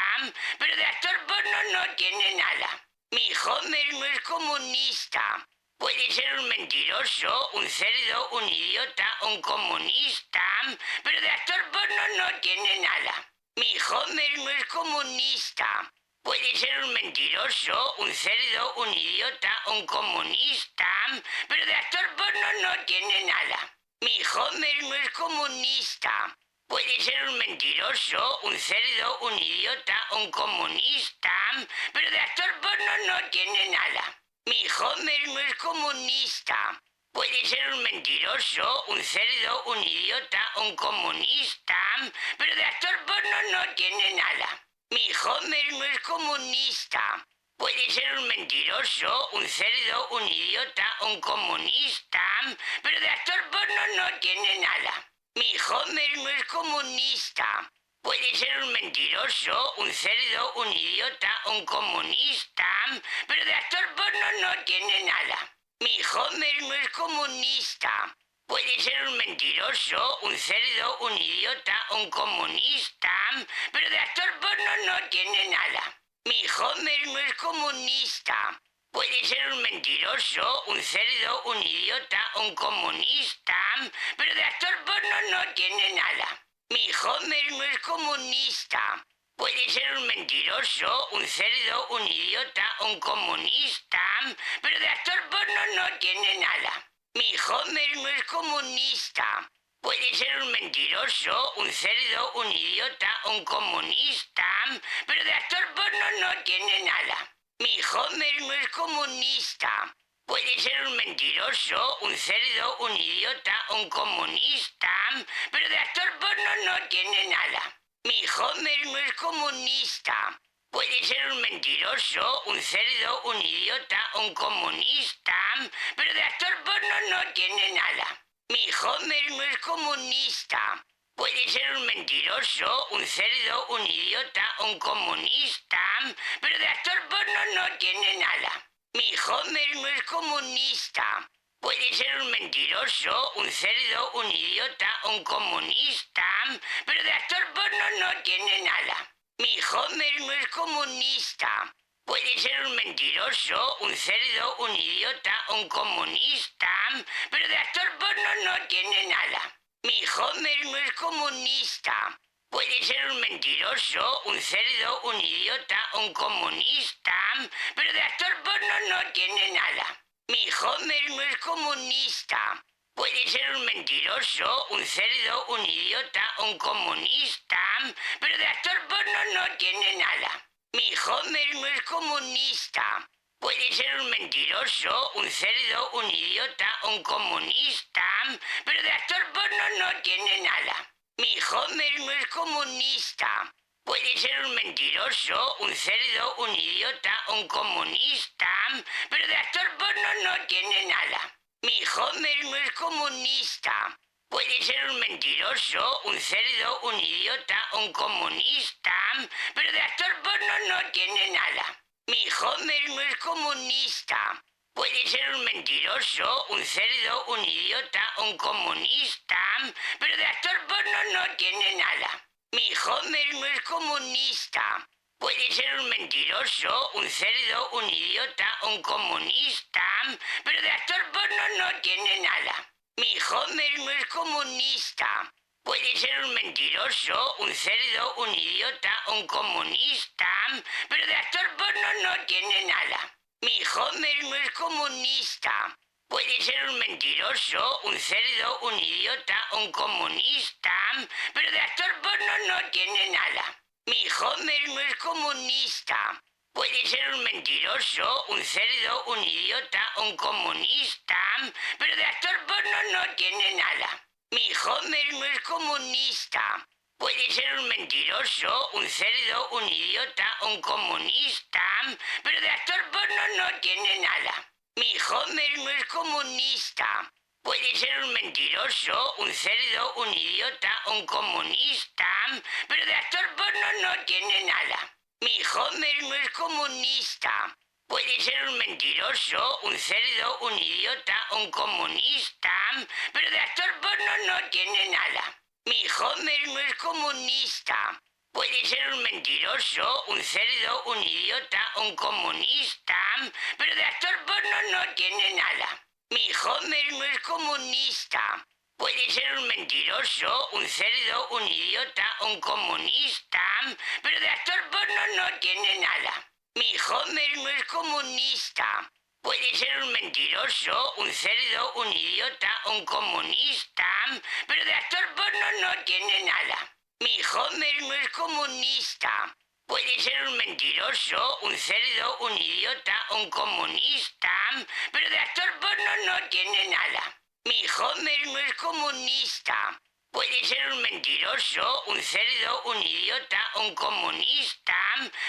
pero de actor porno no tiene nada. Mi Homer no es comunista. Puede ser un mentiroso, un cerdo, un idiota, un comunista, pero de actor porno no tiene nada. Mi Homer no es comunista. Puede ser un mentiroso, un cerdo, un idiota, un comunista, pero de actor porno no tiene nada. Mi Homer no es comunista. Puede ser un mentiroso, un cerdo, un idiota, un comunista, pero de actor porno no tiene nada. Mi Homer no es comunista. Puede ser un mentiroso, un cerdo, un idiota, un comunista, pero de actor porno no tiene nada. Mi Homer no es comunista. Puede ser un mentiroso, un cerdo, un idiota, un comunista, pero de actor porno no tiene nada. Mi Homer no es comunista. Puede ser un mentiroso, un cerdo, un idiota, un comunista, pero de actor porno no tiene nada. Mi Homer no es comunista. Puede ser un mentiroso, un cerdo, un idiota, un comunista, pero de actor porno no tiene nada. Mi Homer no es comunista. Puede ser un mentiroso, un cerdo, un idiota, un comunista, pero de actor porno no tiene nada. Mi Homer no es comunista. Puede ser un mentiroso, un cerdo, un idiota, un comunista, pero de actor porno no tiene nada. Mi Homer no es comunista. Puede ser un mentiroso, un cerdo, un idiota, un comunista, pero de actor porno no tiene nada. Mi Homer no es comunista. Puede ser un mentiroso, un cerdo, un idiota, un comunista, pero de actor porno no tiene nada. Mi Homer no es comunista. Puede ser un mentiroso, un cerdo, un idiota, un comunista, pero de actor porno no tiene nada. Mi Homer no es comunista. Puede ser un mentiroso, un cerdo, un idiota, un comunista, pero de actor porno no tiene nada. Mi Homer no es comunista. Puede ser un mentiroso, un cerdo, un idiota, un comunista, pero de actor porno no tiene nada. Mi Homer no es comunista. Puede ser un mentiroso, un cerdo, un idiota, un comunista, pero de actor porno no tiene nada. Mi Homer no es comunista. Puede ser un mentiroso, un cerdo, un idiota, un comunista, pero de actor porno no tiene nada. Mi Homer no es comunista. Puede ser un mentiroso, un cerdo, un idiota, un comunista, pero de actor porno no tiene nada. Mi Homer no es comunista. Puede ser un mentiroso, un cerdo, un idiota, un comunista, pero de actor porno no tiene nada. Mi Homer no es comunista. Puede ser un mentiroso, un cerdo, un idiota, un comunista, pero de actor porno no tiene nada. Mi Homer no es comunista. Puede ser un mentiroso, un cerdo, un idiota, un comunista, pero de actor porno no tiene nada. Mi Homer no es comunista. Puede ser un mentiroso, un cerdo, un idiota, un comunista, pero de actor porno no tiene nada. Mi Homer no es comunista. Puede ser un mentiroso, un cerdo, un idiota, un comunista, pero de actor porno no tiene nada. Mi Homer no es comunista. Puede ser un mentiroso, un cerdo, un idiota, un comunista, pero de actor porno no tiene nada. Mi Homer no es comunista. Puede ser un mentiroso, un cerdo, un idiota, un comunista, pero de actor porno no tiene nada. Mi Homer no es comunista. Puede ser un mentiroso, un cerdo, un idiota, un comunista, pero de actor porno no tiene nada. Mi Homer no es comunista. Puede ser un mentiroso, un cerdo, un idiota, un comunista, pero de actor porno no tiene nada. Mi Homer no es comunista. Puede ser un mentiroso, un cerdo, un idiota, un comunista, pero de actor porno no tiene nada. Mi Homer no es comunista. Puede ser un mentiroso, un cerdo, un idiota, un comunista, pero de actor porno no tiene nada. Mi Homer no es comunista. Puede ser un mentiroso, un cerdo, un idiota, un comunista, pero de actor porno no tiene nada. Mi Homer no es comunista. Puede ser un mentiroso, un cerdo, un idiota, un comunista, pero de actor porno no tiene nada. Mi Homer no es comunista. Puede ser un mentiroso, un cerdo, un idiota, un comunista, pero de actor porno no tiene nada. Mi Homer no es comunista. Puede ser un mentiroso, un cerdo, un idiota, un comunista, pero de actor porno no tiene nada. Mi Homer no es comunista. Puede ser un mentiroso, un cerdo, un idiota, un comunista,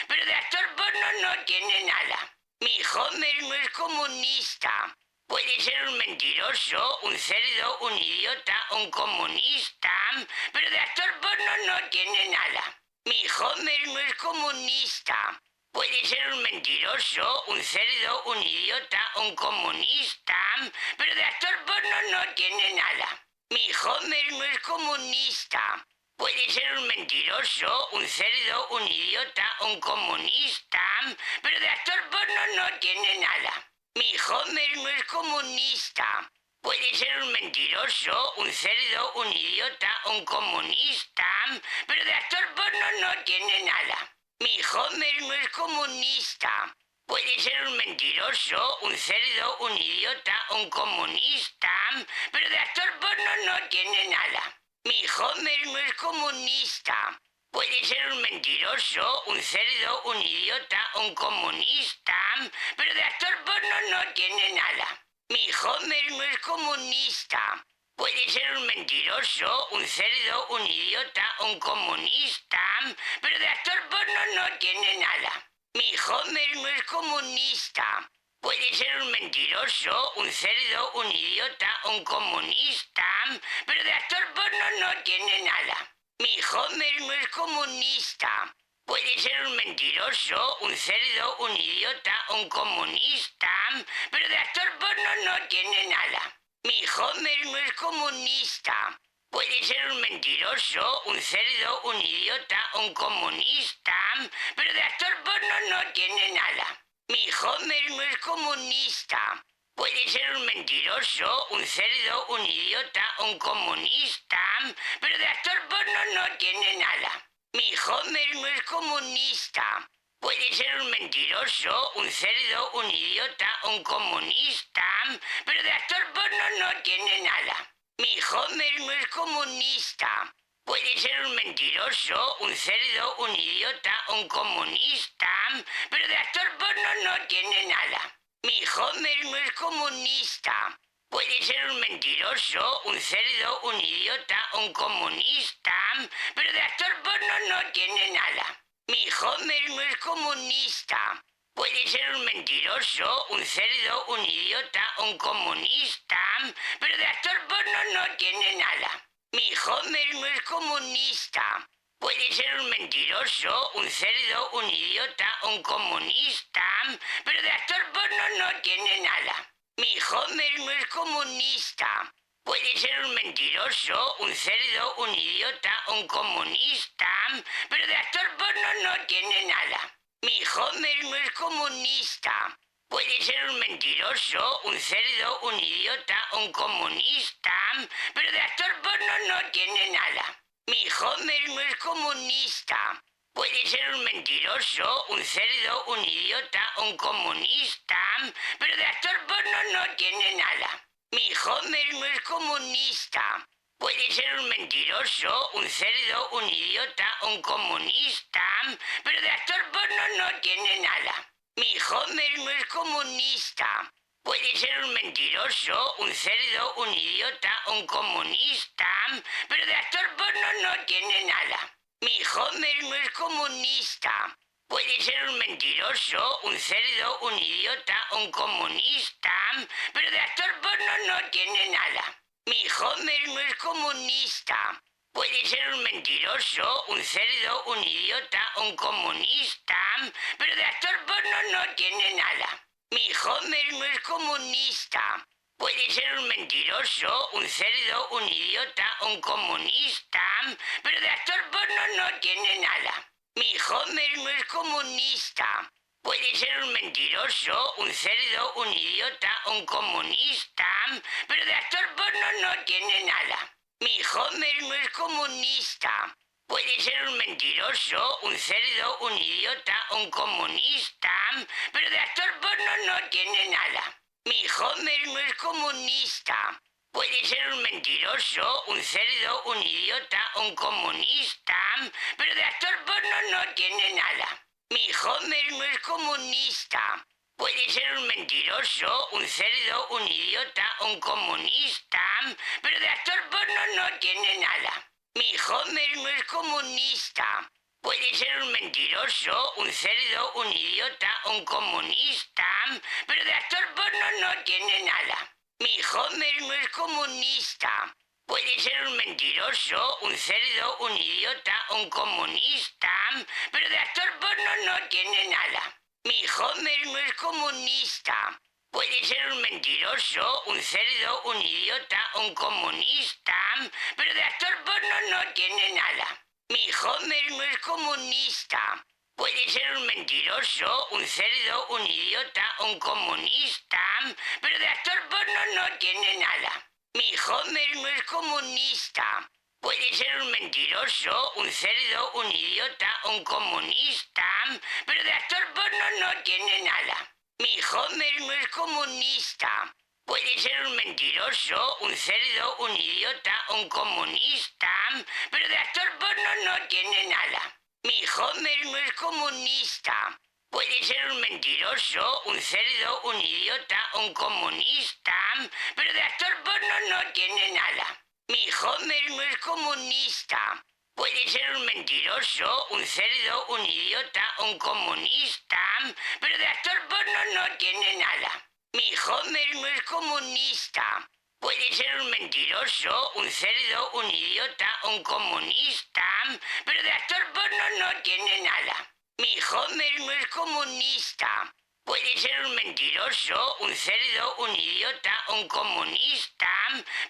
pero de actor porno no tiene nada. Mi Homer no es comunista. Puede ser un mentiroso, un cerdo, un idiota, un comunista, pero de actor porno no tiene nada. Mi Homer no es comunista. Puede ser un mentiroso, un cerdo, un idiota, un comunista, pero de actor porno no tiene nada. Mi Homer no es comunista. Puede ser un mentiroso, un cerdo, un idiota, un comunista, pero de actor porno no tiene nada. Mi Homer no es comunista. Puede ser un mentiroso, un cerdo, un idiota, un comunista, pero de actor porno no tiene nada. Mi Homer no es comunista. Puede ser un mentiroso, un cerdo, un idiota, un comunista, pero de actor porno no tiene nada. Mi Homer no es comunista. Puede ser un mentiroso, un cerdo, un idiota, un comunista, pero de actor porno no tiene nada. Mi Homer no es comunista. Puede ser un mentiroso, un cerdo, un idiota, un comunista, pero de actor porno no tiene nada. Mi Homer no es comunista. Puede ser un mentiroso, un cerdo, un idiota, un comunista, pero de actor porno no tiene nada. Mi Homer no es comunista. Puede ser un mentiroso, un cerdo, un idiota, un comunista, pero de actor porno no tiene nada. Mi Homer no es comunista. Puede ser un mentiroso, un cerdo, un idiota, un comunista, pero de actor porno no tiene nada. Mi Homer no es comunista. Puede ser un mentiroso, un cerdo, un idiota, un comunista, pero de actor porno no tiene nada. Mi Homer no es comunista. Puede ser un mentiroso, un cerdo, un idiota, un comunista, pero de actor porno no tiene nada. Mi Homer no es comunista. Puede ser un mentiroso, un cerdo, un idiota, un comunista, pero de actor porno no tiene nada. Mi Homer no es comunista. Puede ser un mentiroso, un cerdo, un idiota, un comunista, pero de actor porno no tiene nada. Mi Homer no es comunista. Puede ser un mentiroso, un cerdo, un idiota, un comunista, pero de actor porno no tiene nada. Mi Homer no es comunista. Puede ser un mentiroso, un cerdo, un idiota, un comunista, pero de actor porno no tiene nada. Mi Homer no es comunista. Puede ser un mentiroso, un cerdo, un idiota, un comunista, pero de actor porno no tiene nada. Mi Homer no es comunista. Puede ser un mentiroso, un cerdo, un idiota, un comunista, pero de actor porno no tiene nada. Mi Homer no es comunista. Puede ser un mentiroso, un cerdo, un idiota, un comunista, pero de actor porno no tiene nada. Mi Homer no es comunista. Puede ser un mentiroso, un cerdo, un idiota, un comunista, pero de actor porno no tiene nada. Mi Homer no es comunista. Puede ser un mentiroso, un cerdo, un idiota, un comunista, pero de actor porno no tiene nada. Mi Homer no es comunista. Puede ser un mentiroso, un cerdo, un idiota, un comunista, pero de actor porno no tiene nada. Mi Homer no es comunista. Puede ser un mentiroso, un cerdo, un idiota, un comunista, pero de actor porno no tiene nada. Mi Homer no es comunista. Puede ser un mentiroso, un cerdo, un idiota, un comunista, pero de actor porno no tiene nada. Mi Homer no es comunista. Puede ser un mentiroso, un cerdo, un idiota, un comunista, pero de actor porno no tiene nada. Mi Homer no es comunista. Puede ser un mentiroso, un cerdo, un idiota, un comunista, pero de actor porno no tiene nada. Mi Homer no es comunista. Puede ser un mentiroso, un cerdo, un idiota, un comunista, pero de actor porno no tiene nada. Mi Homer no es comunista. Puede ser un mentiroso, un cerdo, un idiota, un comunista, pero de actor porno no tiene nada. Mi Homer no es comunista. Puede ser un mentiroso, un cerdo, un idiota, un comunista, pero de actor porno no tiene nada. Mi Homer no es comunista. Puede ser un mentiroso, un cerdo, un idiota, un comunista, pero de actor porno no tiene nada. Mi Homer no es comunista. Puede ser un mentiroso, un cerdo, un idiota, un comunista, pero de actor porno no tiene nada. Mi Homer no es comunista. Puede ser un mentiroso, un cerdo, un idiota, un comunista, pero de actor porno no tiene nada. Mi Homer no es comunista. Puede ser un mentiroso, un cerdo, un idiota, un comunista, pero de actor porno no tiene nada. Mi Homer no es comunista. Puede ser un mentiroso, un cerdo, un idiota, un comunista, pero de actor porno no tiene nada. Mi Homer no es comunista. Puede ser un mentiroso, un cerdo, un idiota, un comunista, pero de actor porno no tiene nada. Mi Homer no es comunista. Puede ser un mentiroso, un cerdo, un idiota, un comunista, pero de actor porno no tiene nada. Mi Homer no es comunista. Puede ser un mentiroso, un cerdo, un idiota, un comunista, pero de actor porno no tiene nada. Mi Homer no es comunista. Puede ser un mentiroso, un cerdo, un idiota, un comunista,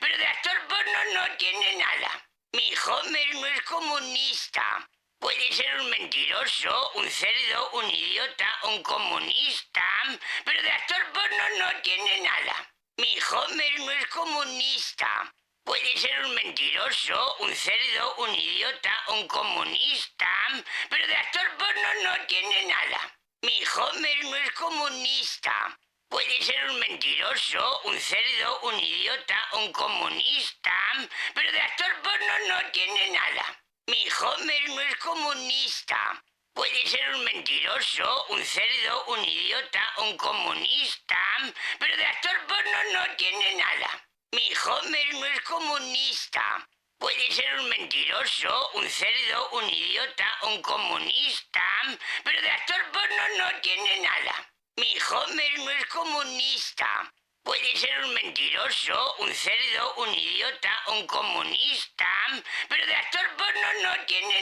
pero de actor porno no tiene nada. Mi Homer no es comunista. Puede ser un mentiroso, un cerdo, un idiota, un comunista, pero de actor porno no tiene nada. Mi Homer no es comunista. Puede ser un mentiroso, un cerdo, un idiota, un comunista, pero de actor porno no tiene nada. Mi Homer no es comunista. Puede ser un mentiroso, un cerdo, un idiota, un comunista, pero de actor porno no tiene nada. Mi Homer no es comunista. Puede ser un mentiroso, un cerdo, un idiota, un comunista, pero de actor porno no tiene nada. Mi Homer no es comunista. Puede ser un mentiroso, un cerdo, un idiota, un comunista, pero de actor porno no tiene nada. Mi Homer no es comunista. Puede ser un mentiroso, un cerdo, un idiota, un comunista, pero de actor porno no tiene